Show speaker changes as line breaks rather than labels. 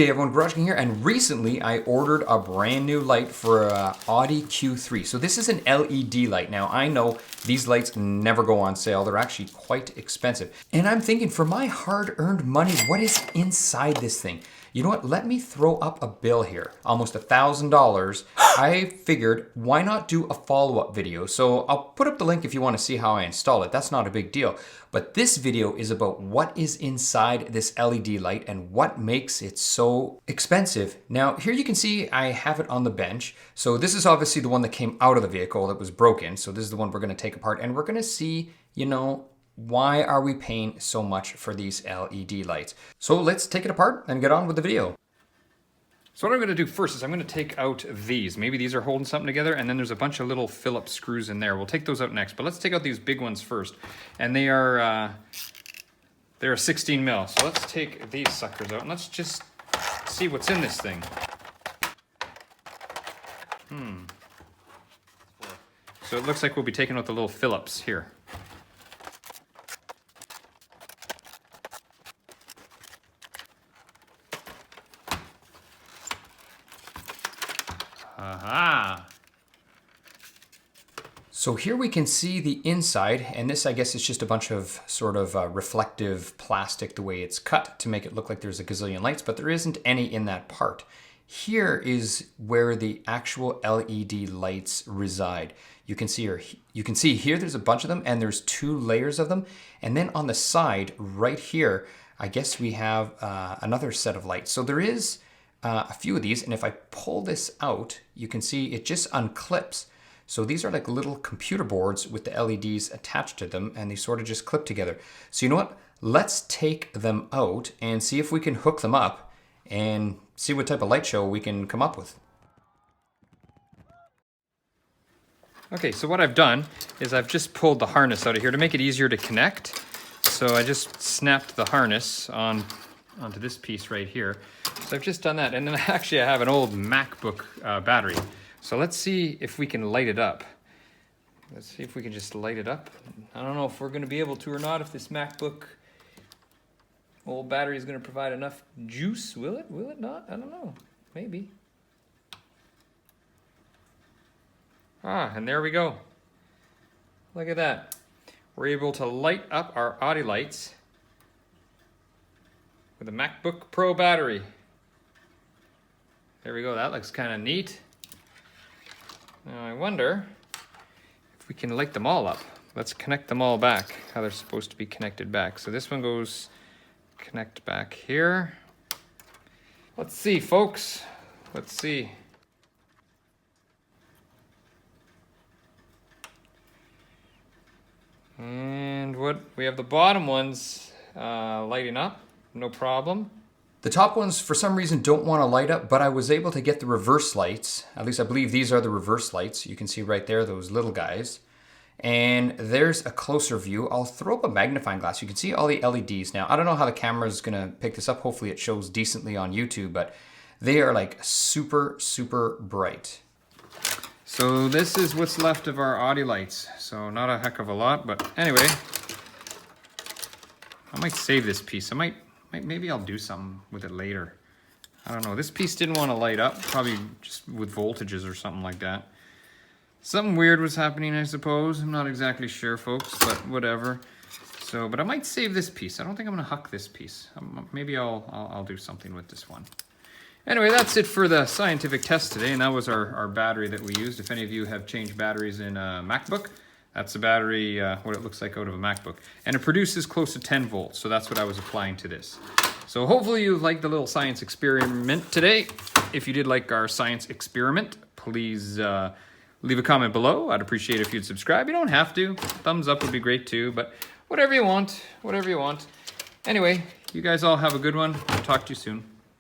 day everyone, Garage King here, and recently I ordered a brand new light for a Audi Q3. So this is an LED light. Now I know these lights never go on sale. They're actually quite expensive. And I'm thinking, for my hard-earned money, what is inside this thing? You know what, let me throw up a bill here, almost $1,000. I figured, why not do a follow-up video? So I'll put up the link if you want to see how I install it. That's not a big deal. But this video is about what is inside this LED light and what makes it so expensive. Now, here you can see I have it on the bench. So this is obviously the one that came out of the vehicle that was broken. So this is the one we're gonna take apart, and we're gonna see, you know, why are we paying so much for these LED lights? So let's take it apart and get on with the video. So what I'm gonna do first is I'm gonna take out these. Maybe these are holding something together, and then there's a bunch of little Phillips screws in there. We'll take those out next, but let's take out these big ones first. And they're 16 mil. So let's take these suckers out and let's just see what's in this thing. So it looks like we'll be taking out the little Phillips here. Aha! So here we can see the inside, and this I guess is just a bunch of sort of reflective plastic the way it's cut to make it look like there's a gazillion lights, but there isn't any in that part. Here is where the actual LED lights reside. You can see here there's a bunch of them, and there's 2 layers of them, and then on the side right here I guess we have another set of lights. So there is a few of these, and if I pull this out, you can see it just unclips. So these are like little computer boards with the LEDs attached to them, and they sort of just clip together. So you know what? Let's take them out and see if we can hook them up and see what type of light show we can come up with. Okay, so what I've done is I've just pulled the harness out of here to make it easier to connect. So I just snapped the harness onto this piece right here. So I've just done that, and then actually I have an old MacBook battery. So let's see if we can light it up. Let's see if we can just light it up. I don't know if we're gonna be able to or not, if this MacBook old battery is gonna provide enough juice. Will it? Will it not? I don't know, maybe. Ah, and there we go. Look at that. We're able to light up our Audi lights with a MacBook Pro battery. There we go, that looks kind of neat. Now I wonder if we can light them all up. Let's connect them all back, how they're supposed to be connected back. So this one goes connect back here. Let's see, folks, let's see. And what, we have the bottom ones lighting up. No problem. The top ones, for some reason, don't want to light up, but I was able to get the reverse lights. At least I believe these are the reverse lights. You can see right there, those little guys. And there's a closer view. I'll throw up a magnifying glass. You can see all the LEDs now. I don't know how the camera is going to pick this up. Hopefully it shows decently on YouTube, but they are like super, super bright. So this is what's left of our Audi lights. So not a heck of a lot, but anyway, I might save this piece. Maybe I'll do something with it later. I don't know. This piece didn't want to light up, probably just with voltages or something like that. Something weird was happening, I suppose. I'm not exactly sure, folks, but whatever. So, but I might save this piece. I don't think I'm going to huck this piece. Maybe I'll do something with this one. Anyway, that's it for the scientific test today, and that was our battery that we used. If any of you have changed batteries in a MacBook, that's the battery, what it looks like out of a MacBook. And it produces close to 10 volts, so that's what I was applying to this. So hopefully you liked the little science experiment today. If you did like our science experiment, please leave a comment below. I'd appreciate it if you'd subscribe. You don't have to. Thumbs up would be great too, but whatever you want, whatever you want. Anyway, you guys all have a good one. I'll talk to you soon.